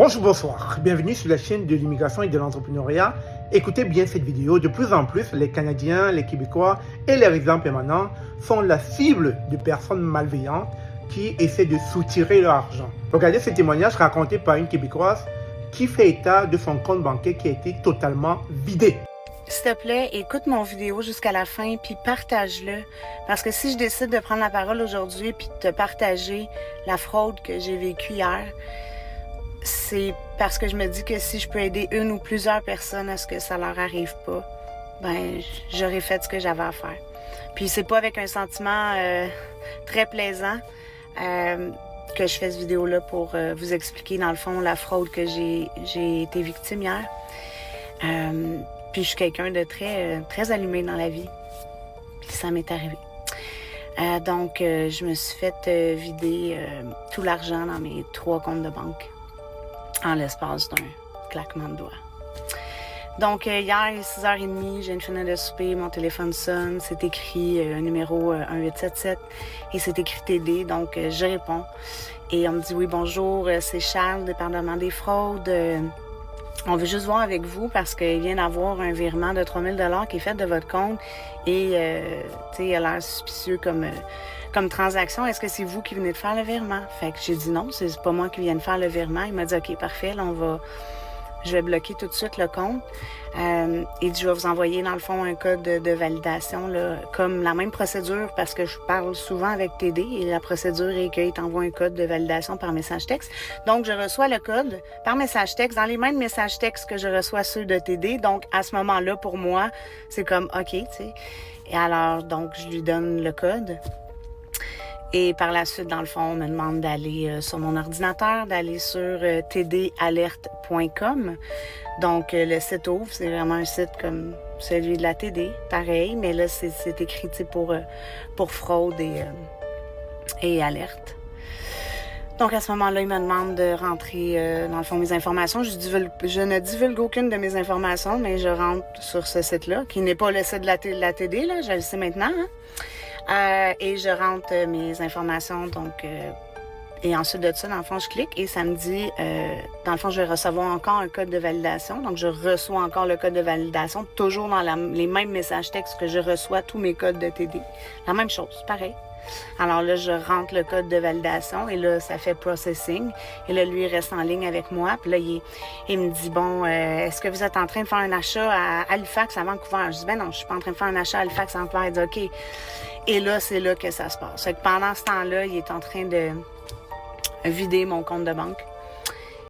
Bonjour, bonsoir. Bienvenue sur la chaîne de l'immigration et de l'entrepreneuriat. Écoutez bien cette vidéo. De plus en plus, les Canadiens, les Québécois et les résidents permanents sont la cible de personnes malveillantes qui essaient de soutirer leur argent. Regardez ce témoignage raconté par une Québécoise qui fait état de son compte bancaire qui a été totalement vidé. S'il te plaît, écoute mon vidéo jusqu'à la fin puis partage-le. Parce que si je décide de prendre la parole aujourd'hui puis de te partager la fraude que j'ai vécue hier, c'est parce que je me dis que si je peux aider une ou plusieurs personnes à ce que ça leur arrive pas, ben j'aurais fait ce que j'avais à faire. Puis c'est pas avec un sentiment très plaisant que je fais cette vidéo-là pour vous expliquer dans le fond la fraude que j'ai été victime hier. Puis je suis quelqu'un de très allumé dans la vie. Puis ça m'est arrivé. Donc je me suis fait vider tout l'argent dans mes 3 comptes de banque en l'espace d'un claquement de doigts. Donc hier, il est 6h30, je viens de finir de souper, mon téléphone sonne, c'est écrit un numéro 1877 et c'est écrit TD, donc je réponds. Et on me dit « Oui, bonjour, c'est Charles, département des fraudes. On veut juste voir avec vous parce qu'il vient d'avoir un virement de 3 000 $ qui est fait de votre compte et il a l'air suspicieux comme transaction. Est-ce que c'est vous qui venez de faire le virement? » Fait que j'ai dit non, c'est pas moi qui viens de faire le virement. Il m'a dit « OK, parfait, là, je vais bloquer tout de suite le compte. » Il dit « Je vais vous envoyer dans le fond un code de validation, là, comme la même procédure parce que je parle souvent avec TD et la procédure est qu'il t'envoie un code de validation par message texte. Donc, je reçois le code par message texte dans les mêmes messages textes que je reçois ceux de TD. Donc, à ce moment-là, pour moi, c'est comme OK, tu sais. Et alors, donc, je lui donne le code. Et par la suite, dans le fond, on me demande d'aller sur mon ordinateur, d'aller sur tdalerte.com. Donc, le site ouvre, c'est vraiment un site comme celui de la TD, pareil, mais là, c'est écrit pour fraude et alerte. Donc, à ce moment-là, il me demande de rentrer, dans le fond, mes informations. Je ne divulgue aucune de mes informations, mais je rentre sur ce site-là, qui n'est pas le site de la TD, là, je le sais maintenant, hein. Et je rentre mes informations, donc, et ensuite de ça, dans le fond, je clique et ça me dit, dans le fond, je vais recevoir encore un code de validation. Donc, je reçois encore le code de validation, toujours dans les mêmes messages textes que je reçois tous mes codes de TD. La même chose, pareil. Alors là, je rentre le code de validation et là, ça fait processing. Et là, lui, il reste en ligne avec moi. Puis là, il me dit, bon, est-ce que vous êtes en train de faire un achat à Halifax, à Vancouver? Je dis, ben non, je suis pas en train de faire un achat à Halifax, à Vancouver. Il dit, OK. Et là, c'est là que ça se passe. Fait que pendant ce temps-là, il est en train de vider mon compte de banque.